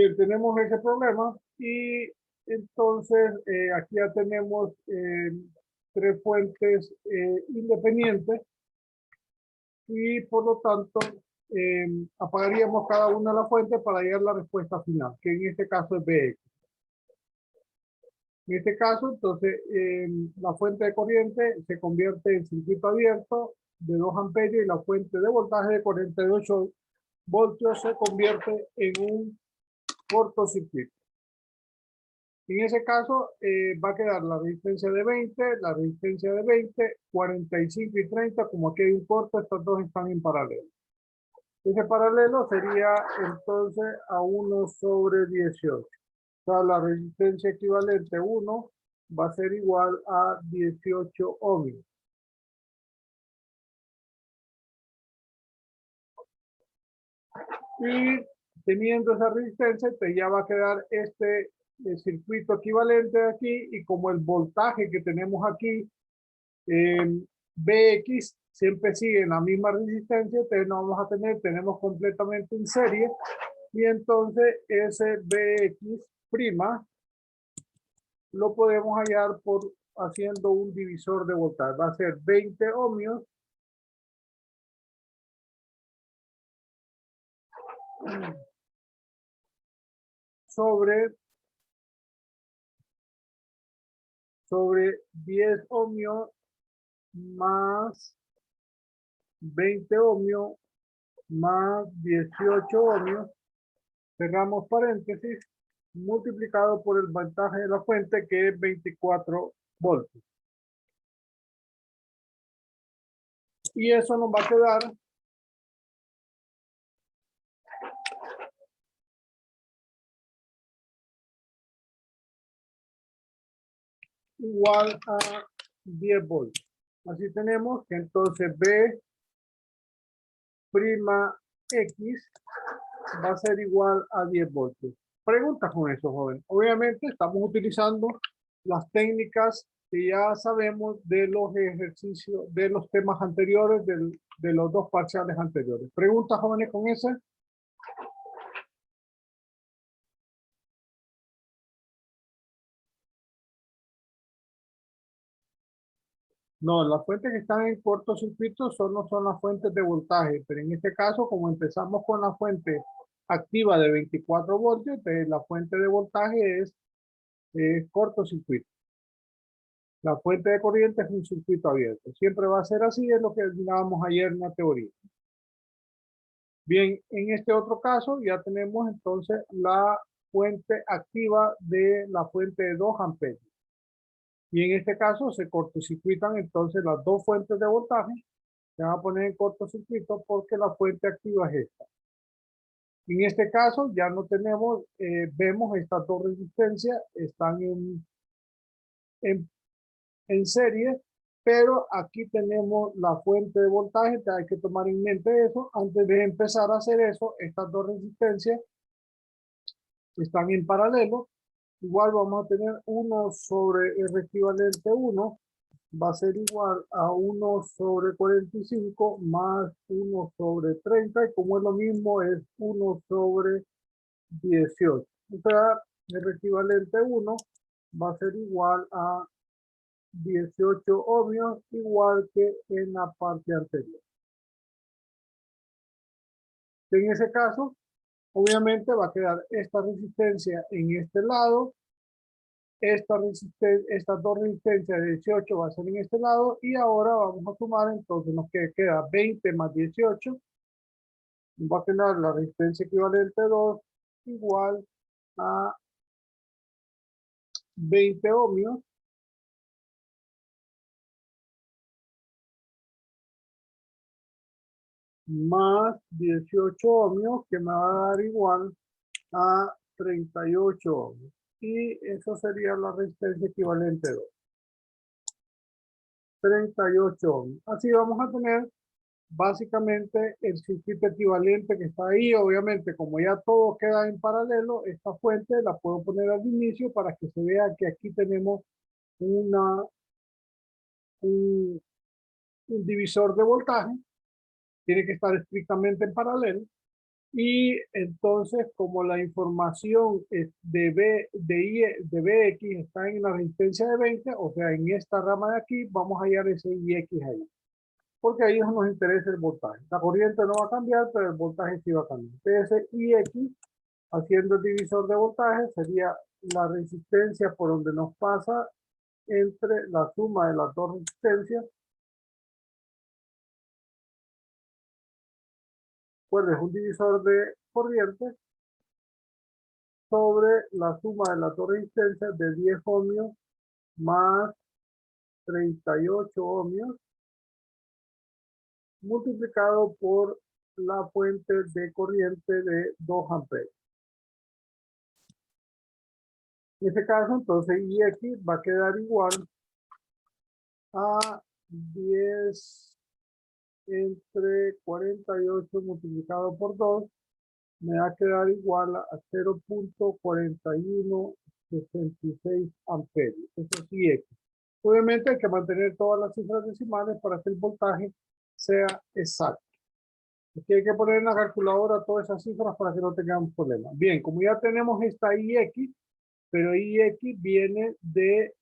Bien, tenemos ese problema y entonces aquí ya tenemos tres fuentes independientes y por lo tanto apagaríamos cada una de las fuentes para llegar a la respuesta final, que en este caso es BX. En este caso, entonces, la fuente de corriente se convierte en circuito abierto de 2 amperios y la fuente de voltaje de 48 voltios se convierte en un cortocircuito. En ese caso, va a quedar la resistencia de 20, la resistencia de 20, 45 y 30. Como aquí hay un corto, estos dos están en paralelo. Ese paralelo sería entonces a 1 sobre 18. O sea, la resistencia equivalente 1 va a ser igual a 18 ohmios. Y teniendo esa resistencia, pues ya va a quedar este circuito equivalente de aquí, y como el voltaje que tenemos aquí, BX, siempre sigue en la misma resistencia, entonces no vamos a tener, tenemos completamente en serie, y entonces ese BX prima lo podemos hallar por haciendo un divisor de voltaje. Va a ser 20 ohmios sobre 10 ohmios más 20 ohmios más 18 ohmios, cerramos paréntesis, multiplicado por el voltaje de la fuente, que es 24 voltios. Y eso nos va a quedar igual a 10 voltios. Así tenemos que entonces B prima X va a ser igual a 10 voltios. Preguntas con eso, joven. Obviamente estamos utilizando las técnicas que ya sabemos de los ejercicios, de los temas anteriores, de los dos parciales anteriores. ¿Preguntas, jóvenes, con eso? No, las fuentes que están en cortocircuito no son las fuentes de voltaje, pero en este caso, como empezamos con la fuente activa de 24 voltios, la fuente de voltaje es cortocircuito. La fuente de corriente es un circuito abierto. Siempre va a ser así, es lo que hablábamos ayer en la teoría. Bien, en este otro caso ya tenemos entonces la fuente activa de la fuente de 2 amperios. Y en este caso se cortocircuitan entonces las dos fuentes de voltaje. Se van a poner en cortocircuito porque la fuente activa es esta. En este caso ya no tenemos, vemos estas dos resistencias, están en serie, pero aquí tenemos la fuente de voltaje, hay que tomar en mente eso. Antes de empezar a hacer eso, estas dos resistencias están en paralelo. Igual vamos a tener 1 sobre R equivalente 1, va a ser igual a 1 sobre 45 más 1 sobre 30, y como es lo mismo, es 1 sobre 18. O sea, R equivalente 1 va a ser igual a 18 ohmios, igual que en la parte anterior. En ese caso, obviamente va a quedar esta resistencia en este lado, estas dos resistencias de 18 va a ser en este lado, y ahora vamos a sumar, entonces nos queda 20 más 18, va a tener la resistencia equivalente 2 igual a 20 ohmios más 18 ohmios, que me va a dar igual a 38 ohmios. Y eso sería la resistencia equivalente 2. 38 ohmios. Así vamos a tener básicamente el circuito equivalente que está ahí. Obviamente, como ya todo queda en paralelo, esta fuente la puedo poner al inicio para que se vea que aquí tenemos un divisor de voltaje. Tiene que estar estrictamente en paralelo. Y entonces, como la información de BX está en la resistencia de 20, o sea, en esta rama de aquí, vamos a hallar ese IX ahí. Porque ahí nos interesa el voltaje. La corriente no va a cambiar, pero el voltaje sí va a cambiar. Entonces, ese IX, haciendo el divisor de voltaje, sería la resistencia por donde nos pasa entre la suma de las dos resistencias. Pues es un divisor de corriente sobre la suma de las dos resistencias de 10 ohmios más 38 ohmios multiplicado por la fuente de corriente de 2 amperes. En este caso, entonces, IX va a quedar igual a 10 entre 48 multiplicado por 2, me va a quedar igual a 0.4166 amperios. Eso es IX. Obviamente hay que mantener todas las cifras decimales para que el voltaje sea exacto. Aquí hay que poner en la calculadora todas esas cifras para que no tengamos problemas. Bien, como ya tenemos esta IX, pero IX viene de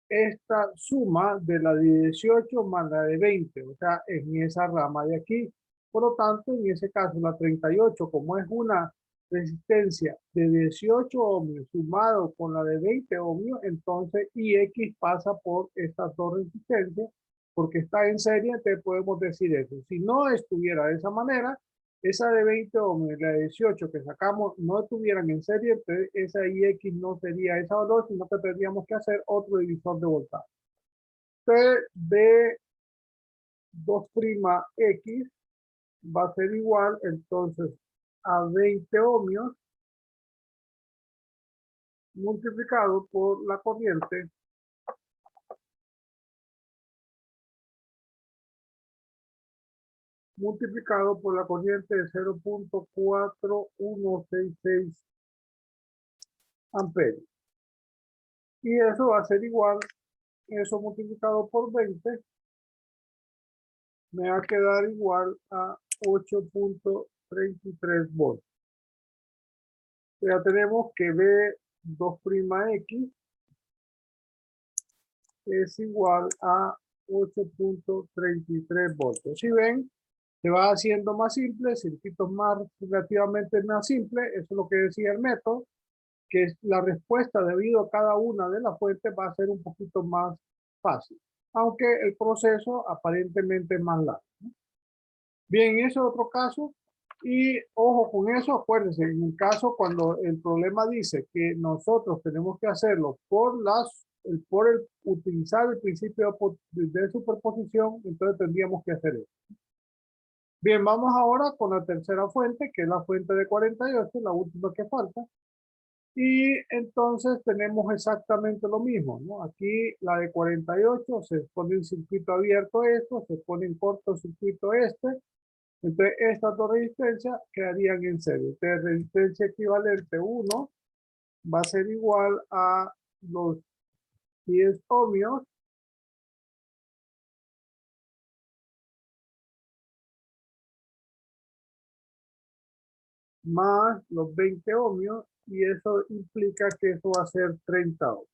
esta suma de la de 18 más la de 20, o sea, en esa rama de aquí. Por lo tanto, en ese caso, la 38, como es una resistencia de 18 ohmios sumado con la de 20 ohmios, entonces IX pasa por estas dos resistencias, porque está en serie, entonces podemos decir eso. Si no estuviera de esa manera, esa de 20 ohmios y la de 18 que sacamos no estuvieran en serie, entonces esa IX no sería esa valor, sino que tendríamos que hacer otro divisor de voltaje. Entonces, B2'X va a ser igual, entonces, a 20 ohmios multiplicado por la corriente multiplicado por la corriente de 0.4166 amperios. Y eso va a ser igual, eso multiplicado por 20, me va a quedar igual a 8.33 volts. Ya tenemos que B2'X es igual a 8.33 voltios. Si ven, se va haciendo más simple, circuitos más relativamente más simples, eso es lo que decía el método, que es la respuesta debido a cada una de las fuentes va a ser un poquito más fácil, aunque el proceso aparentemente es más largo. Bien, ese es otro caso. Y ojo con eso, acuérdense, en un caso cuando el problema dice que nosotros tenemos que hacerlo por utilizar el principio de superposición, entonces tendríamos que hacer eso. Bien, vamos ahora con la tercera fuente, que es la fuente de 48, la última que falta. Y entonces tenemos exactamente lo mismo, ¿no? Aquí la de 48 se pone en circuito abierto esto, se pone en cortocircuito este. Entonces, estas dos resistencias quedarían en serie. Entonces, resistencia equivalente 1 va a ser igual a los 10 ohmios más los 20 ohmios, y eso implica que eso va a ser 30 ohmios.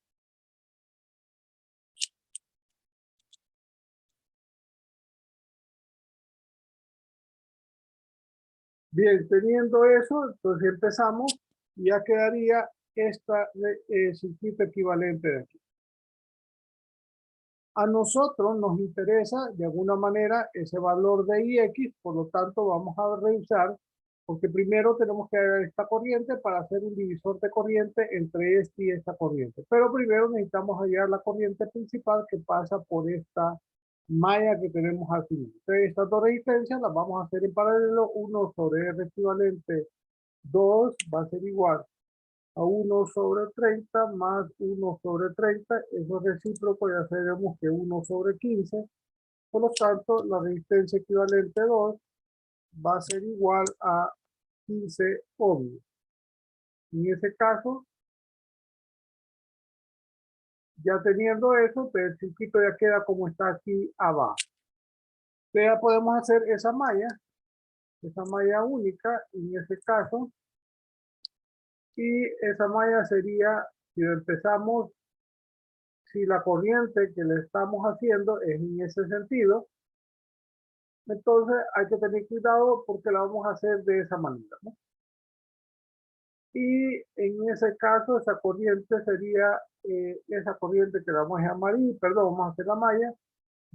Bien, teniendo eso, entonces empezamos y ya quedaría esta circuito equivalente de aquí. A nosotros nos interesa de alguna manera ese valor de IX, por lo tanto vamos a revisar, porque primero tenemos que ver esta corriente para hacer un divisor de corriente entre este y esta corriente. Pero primero necesitamos hallar la corriente principal que pasa por esta malla que tenemos al final. Entonces estas dos resistencias las vamos a hacer en paralelo. 1 sobre R equivalente 2 va a ser igual a 1 sobre 30 más 1 sobre 30, eso es recíproco, ya sabemos que 1 sobre 15, por lo tanto la resistencia equivalente 2 va a ser igual a 15 ohmios. En ese caso, ya teniendo eso, pues el circuito ya queda como está aquí abajo. Entonces ya podemos hacer esa malla esa malla única en ese caso. Y esa malla sería, si empezamos, si la corriente que le estamos haciendo es en ese sentido, entonces hay que tener cuidado porque la vamos a hacer de esa manera, ¿no? Y en ese caso, esa corriente sería, esa corriente que la vamos a llamar I, perdón, vamos a hacer la malla,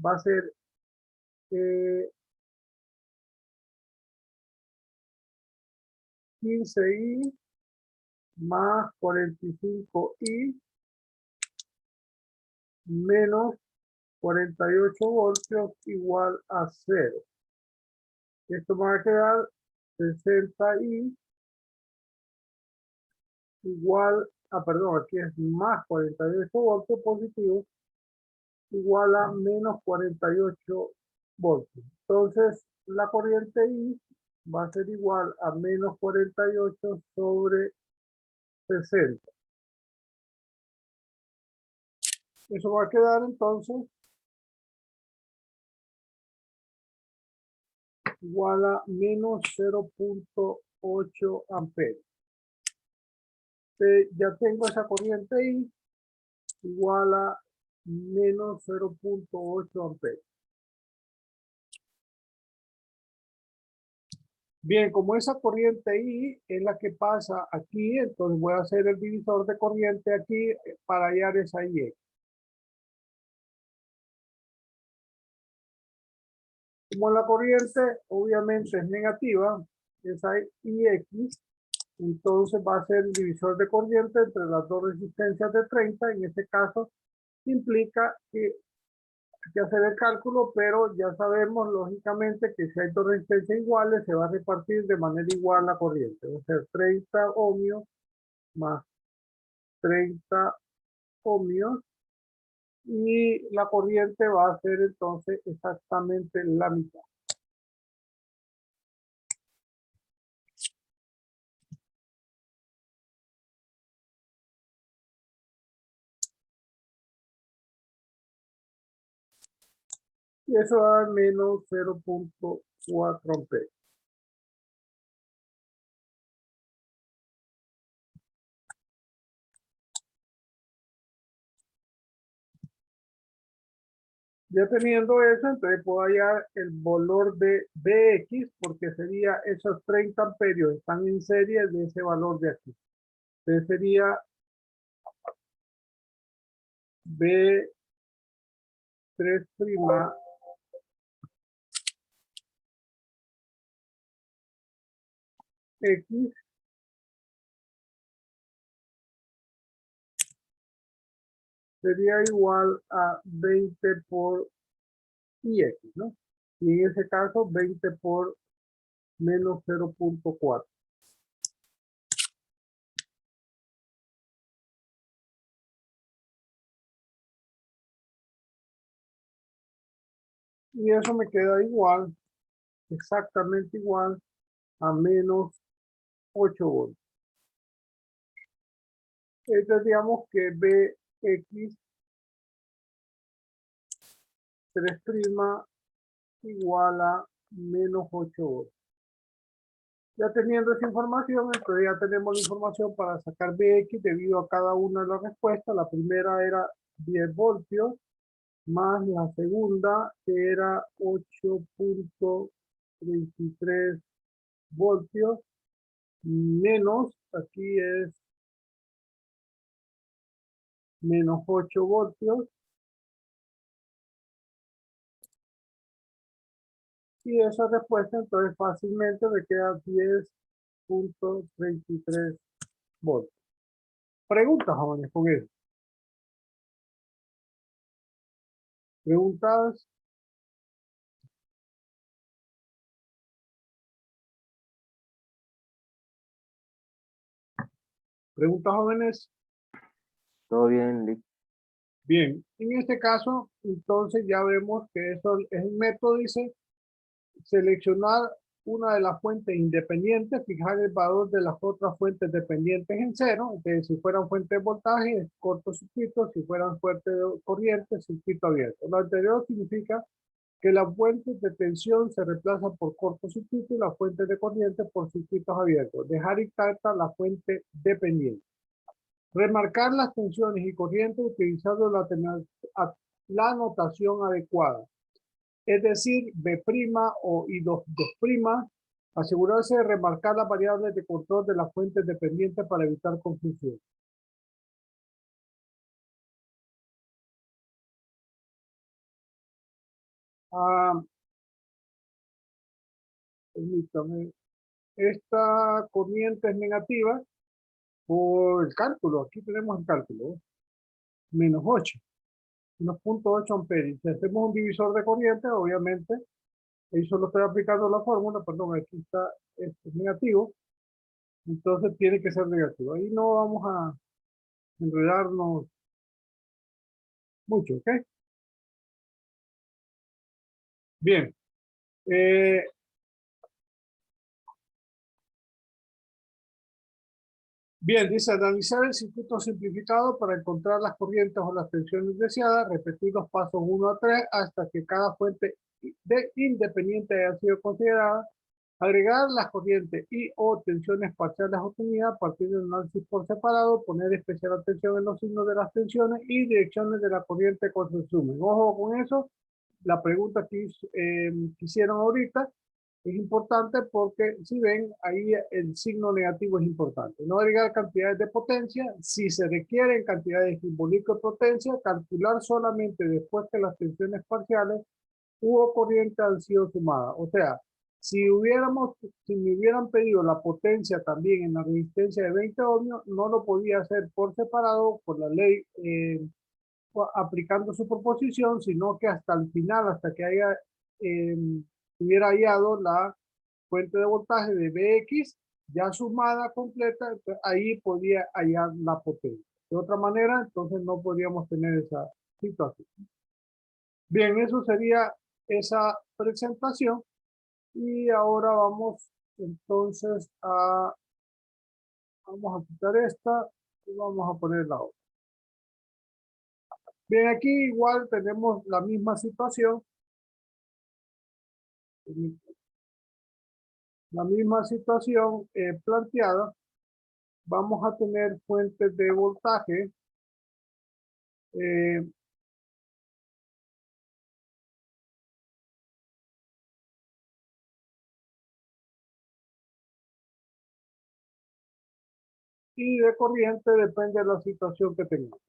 va a ser 15I más 45I menos 48 voltios igual a 0. Esto va a quedar 60I igual a, perdón, aquí es más 48 voltios positivos igual a menos 48 voltios. Entonces, la corriente I va a ser igual a menos 48 sobre 60. Eso va a quedar entonces igual a menos 0.8 amperes. Ya tengo esa corriente I igual a menos 0.8 amperes. Bien, como esa corriente I es la que pasa aquí, entonces voy a hacer el divisor de corriente aquí para hallar esa I. Como la corriente obviamente es negativa, esa IX, entonces va a ser el divisor de corriente entre las dos resistencias de 30. En este caso implica que hay que hacer el cálculo, pero ya sabemos lógicamente que si hay dos resistencias iguales se va a repartir de manera igual la corriente. Va a ser 30 ohmios más 30 ohmios y la corriente va a ser entonces exactamente la mitad. Y eso da menos 0.4 amperes. Ya teniendo eso, entonces puedo hallar el valor de Bx, porque sería esos 30 amperios están en serie de ese valor de aquí. Entonces sería B3' X sería igual a 20 por IX, ¿no? Y en ese caso 20 por menos 0.4. Y eso me queda igual, exactamente igual a menos 8 voltios. Tendríamos que Bx 3' igual a menos 8 voltios. Ya teniendo esa información, entonces ya tenemos la información para sacar Bx debido a cada una de las respuestas. La primera era 10 voltios, más la segunda que era 8.33 voltios, menos, aquí es menos 8 voltios. Y esa respuesta entonces fácilmente me queda 10.33 voltios. Preguntas, jóvenes, con eso. Preguntas. Preguntas, jóvenes. Todo bien, Lick. Bien, en este caso, entonces ya vemos que eso es un método, dice, seleccionar una de las fuentes independientes, fijar el valor de las otras fuentes dependientes en cero. Entonces, si fueran fuentes de voltaje, cortocircuito; si fueran fuentes de corriente, circuito abierto. Lo anterior significa que las fuentes de tensión se reemplazan por cortocircuito y las fuentes de corriente por circuitos abiertos. Dejar intacta la fuente dependiente. Remarcar las tensiones y corrientes utilizando la notación adecuada. Es decir, B' o I2'. Asegurarse de remarcar las variables de control de las fuentes dependientes para evitar confusión. Permítame. Esta corriente es negativa por el cálculo. Aquí tenemos el cálculo. Menos 8. Menos 0.8 amperes. Si hacemos un divisor de corriente, obviamente, ahí solo estoy aplicando la fórmula, perdón, aquí está, este es negativo. Entonces tiene que ser negativo. Ahí no vamos a enredarnos mucho, ¿ok? Bien. Bien, dice analizar el circuito simplificado para encontrar las corrientes o las tensiones deseadas, repetir los pasos 1 a 3 hasta que cada fuente independiente haya sido considerada, agregar las corrientes y o tensiones parciales obtenidas a partir del análisis por separado, poner especial atención en los signos de las tensiones y direcciones de la corriente con resumen. Ojo con eso, la pregunta que hicieron ahorita es importante porque si ven ahí el signo negativo es importante. No agregar cantidades de potencia, si se requieren cantidades simbólicas de potencia, calcular solamente después que las tensiones parciales o corriente han sido sumadas. O sea, si me hubieran pedido la potencia también en la resistencia de 20 ohmios, no lo podía hacer por separado por la ley aplicando su proposición, sino que hasta el final, hasta que hubiera hallado la fuente de voltaje de Bx ya sumada completa, ahí podía hallar la potencia. De otra manera, entonces no podríamos tener esa situación. Bien, eso sería esa presentación. Y ahora vamos entonces vamos a quitar esta y vamos a poner la otra. Bien, aquí igual tenemos la misma situación. La misma situación planteada. Vamos a tener fuentes de voltaje y de corriente, depende de la situación que tengamos.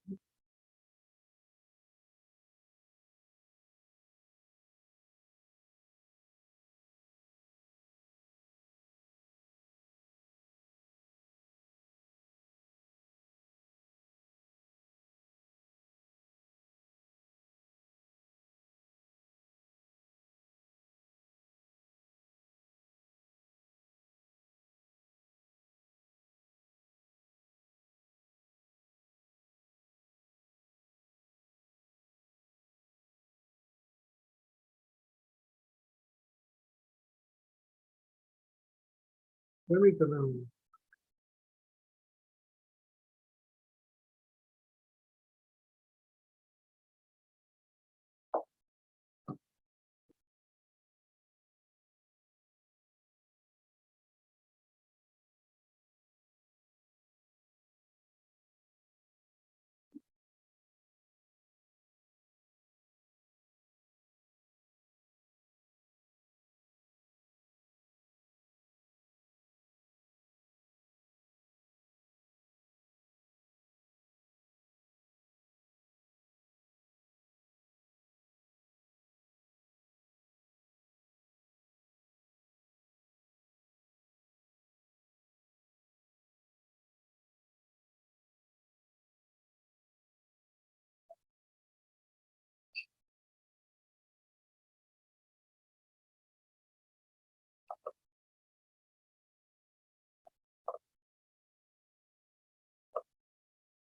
Permítame.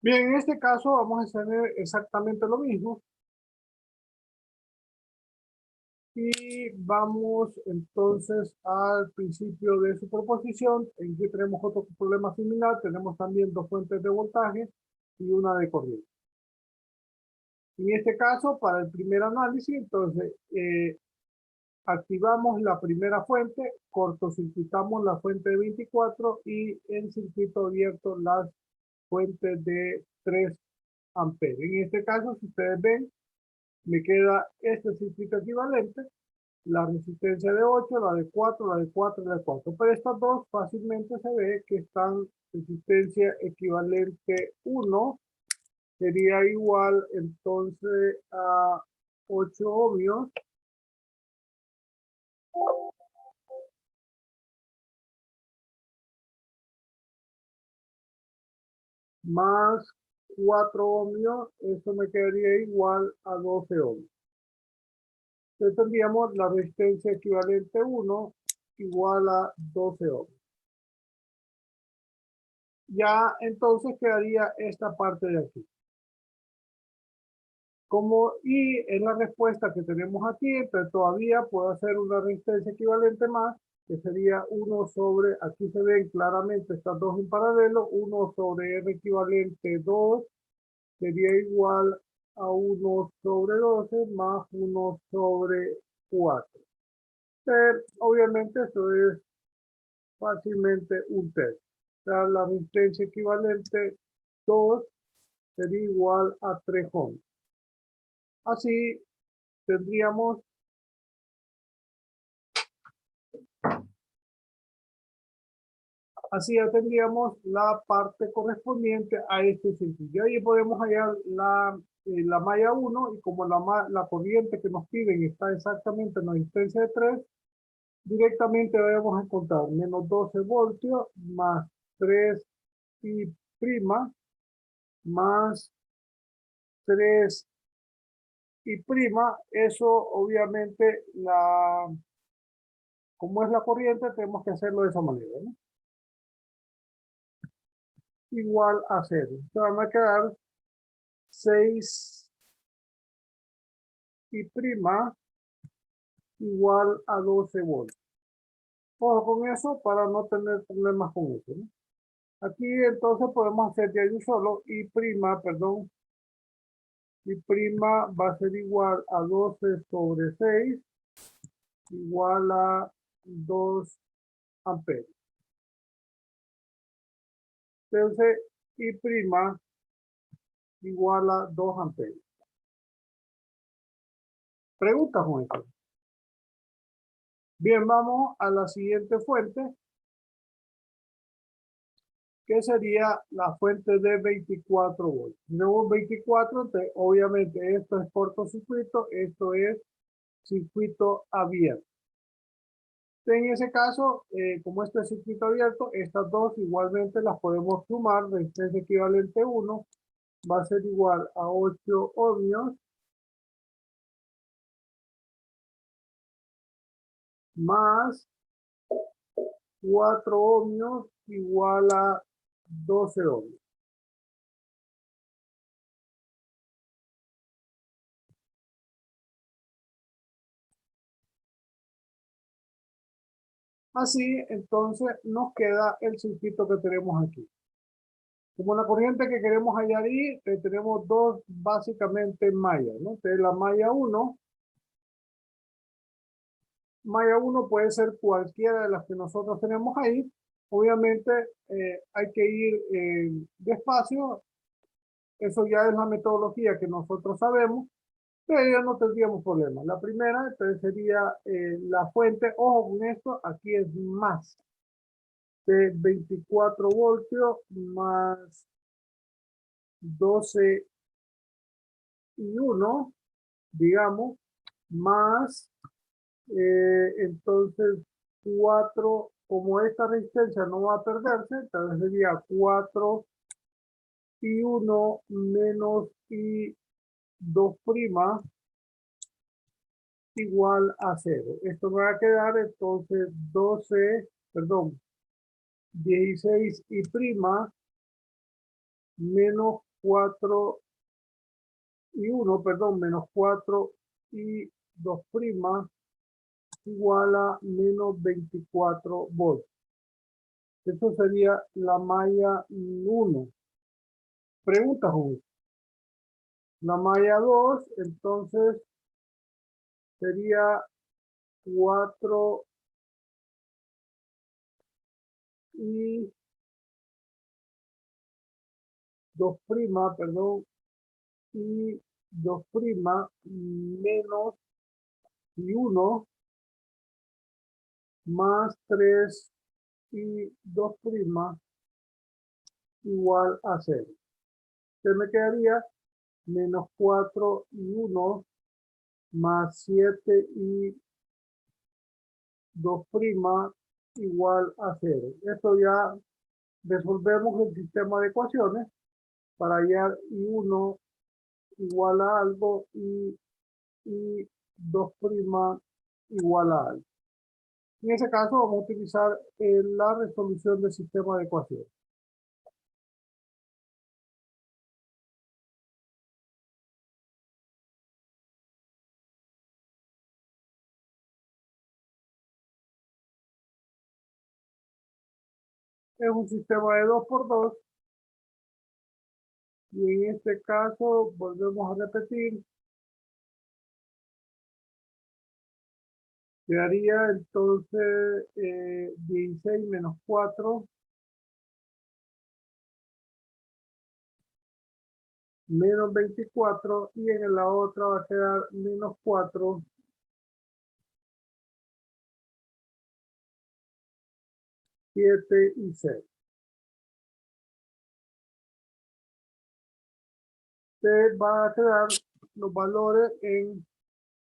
Bien, en este caso vamos a hacer exactamente lo mismo. Y vamos entonces al principio de su proposición. Aquí tenemos otro problema similar. Tenemos también dos fuentes de voltaje y una de corriente. En este caso, para el primer análisis, entonces, activamos la primera fuente, cortocircuitamos la fuente de 24 y en circuito abierto las fuentes de 3 amperes. En este caso, si ustedes ven, me queda este circuito equivalente, la resistencia de 8, la de 4, la de 4 y la de 4. Pero estas dos fácilmente se ve que están resistencia equivalente 1 sería igual entonces a 8 ohmios más 4 ohmios, eso me quedaría igual a 12 ohmios. Entonces tendríamos la resistencia equivalente 1 igual a 12 ohmios. Ya entonces quedaría esta parte de aquí. Y es la respuesta que tenemos aquí, pero todavía puedo hacer una resistencia equivalente más, que sería 1 sobre, aquí se ven claramente estas dos en paralelo, 1 sobre R equivalente 2 sería igual a 1 sobre 12 más 1 sobre 4. Obviamente esto es fácilmente un test. O sea, la resistencia equivalente 2 sería igual a 3 ohms. Así tendríamos Así ya tendríamos la parte correspondiente a este circuito. Y ahí podemos hallar la malla 1 y como la corriente que nos piden está exactamente en la resistencia de 3, directamente vamos a encontrar menos 12 voltios más 3 y prima más 3 y prima. Eso obviamente, como es la corriente, tenemos que hacerlo de esa manera, ¿no? Igual a 0. Entonces van a quedar 6 y prima igual a 12 voltios. Ojo con eso para no tener problemas con eso, ¿no? Aquí entonces podemos hacer de ahí un solo y prima, perdón, y prima va a ser igual a 12 sobre 6 igual a 2 amperes. Entonces, y prima igual a 2 amperes. Preguntas con esto. Bien, vamos a la siguiente fuente, que sería la fuente de 24 voltios. Tenemos 24, entonces, obviamente esto es cortocircuito, esto es circuito abierto. En ese caso, como este es circuito abierto, estas dos igualmente las podemos sumar. Resistencia equivalente 1 va a ser igual a 8 ohmios más 4 ohmios igual a 12 ohmios. Así, entonces, nos queda el circuito que tenemos aquí. Como la corriente que queremos hallar ahí, tenemos dos básicamente mallas, ¿no? Entonces, la malla 1 puede ser cualquiera de las que nosotros tenemos ahí. Obviamente, hay que ir despacio. Eso ya es la metodología que nosotros sabemos, pero ya no tendríamos problema. La primera, entonces, sería la fuente. Ojo con esto, aquí es más de 24 voltios más 12 y 1, digamos, más, entonces 4, como esta resistencia no va a perderse, entonces sería 4 y 1 menos y 2 prima igual a 0. Esto me va a quedar entonces 16 y prima menos 4 y 1, perdón, menos 4 y 2 prima igual a menos 24 voltios. Esto sería la malla 1. Pregunta, Julio. La malla 2, entonces, sería 4 y 2 prima, perdón, y 2 prima menos y 1 más 3 y 2 prima igual a 0. Entonces me quedaría menos 4 y 1 más 7 y 2 prima igual a 0. Esto ya resolvemos el sistema de ecuaciones para hallar y1 igual a algo y 2 prima igual a algo. En ese caso vamos a utilizar la resolución del sistema de ecuaciones. Es un sistema de 2 por 2 y en este caso volvemos a repetir. Quedaría entonces 16 menos 4 menos 24 y en la otra va a quedar menos 4, 7 y 6. Te va a quedar los valores en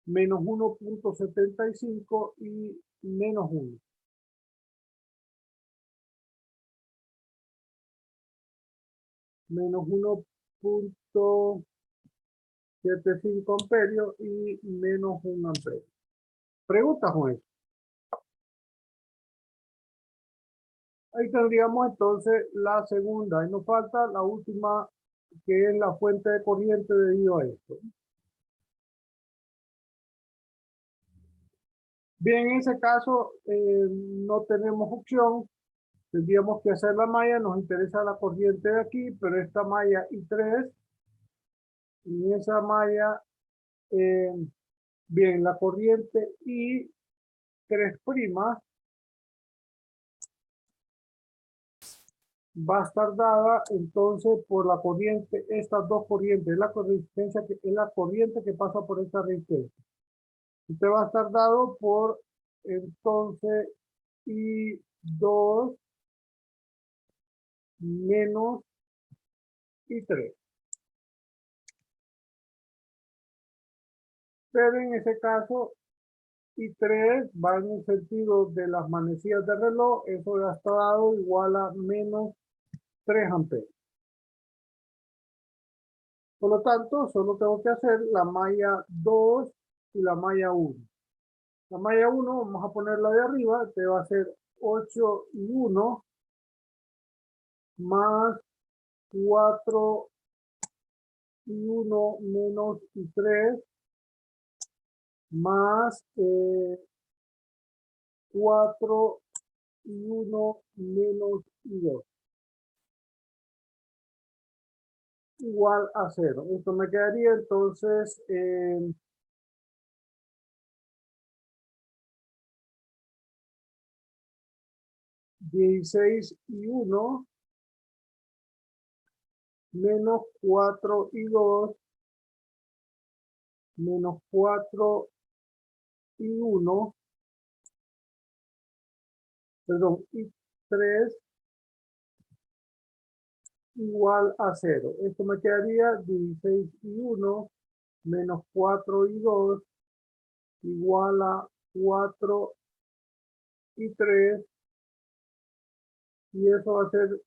menos 1.75 y menos 1. Menos 1.75 amperios y menos 1 amperio. Pregunta, Juan. Ahí tendríamos entonces la segunda. Y nos falta la última, que es la fuente de corriente debido a esto. Bien, en ese caso no tenemos opción. Tendríamos que hacer la malla. Nos interesa la corriente de aquí, pero esta malla I3. Y esa malla, bien, la corriente I3' va a estar dada entonces por la corriente, estas dos corrientes, la resistencia que es la corriente que pasa por esta resistencia. Usted va a estar dado por entonces I2 menos I3. Pero en ese caso I3 va en el sentido de las manecillas de reloj, eso ya está dado igual a menos 3 amperes. Por lo tanto, solo tengo que hacer la malla 2 y la malla 1. La malla 1, vamos a ponerla de arriba, te va a ser 8 y 1 más 4 y 1 menos y 3 más 4 y 1 menos y 2 igual a 0. Esto me quedaría entonces 16 y 1 menos 4 y 2 menos 4 y 1, perdón, y 3 igual a 0. Esto me quedaría 16 y 1 menos 4 y 2 igual a 4 y 3 y eso va a ser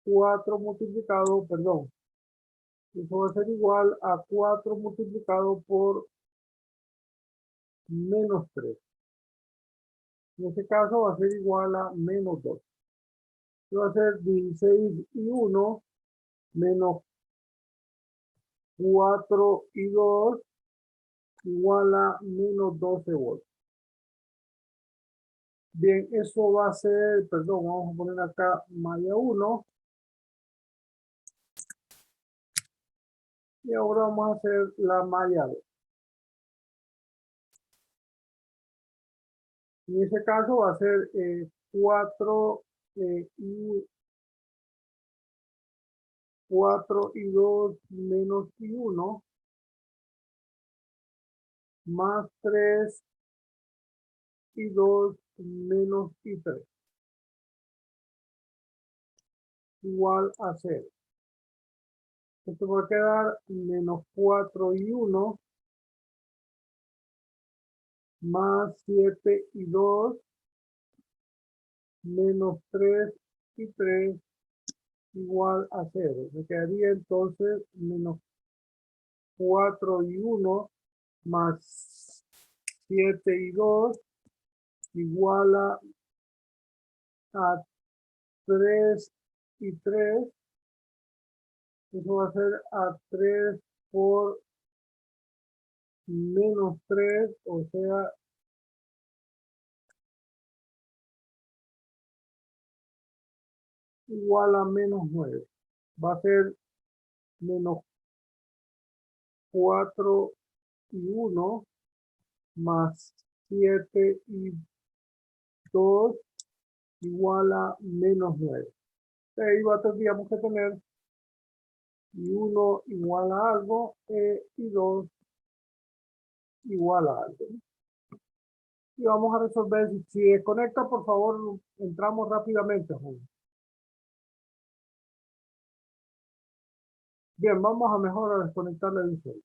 4 multiplicado, perdón, eso va a ser igual a 4 multiplicado por menos 3. En este caso va a ser igual a menos 2. Esto va a ser 16 y 1 menos 4 y 2 igual a menos 12 volts. Bien, eso va a ser, perdón, vamos a poner acá malla 1. Y ahora vamos a hacer la malla 2. En ese caso va a ser 4 y 2 menos y 1 más 3 y 2 menos y 3 igual a 0. Esto va a quedar menos 4 y 1 más 7 y 2 menos 3 y 3 igual a 0. Me quedaría entonces menos 4 y 1 más 7 y 2 igual a 3 y 3. Eso va a ser a 3 por menos 3, o sea, igual a menos 9. Va a ser menos 4 y 1 más 7 y 2 igual a menos 9. Ahí tendríamos que tener y 1 igual a algo y 2 igual a algo. Y vamos a resolver. Si desconecta, por favor, entramos rápidamente, Juan. Bien, vamos a mejor a desconectar la edición.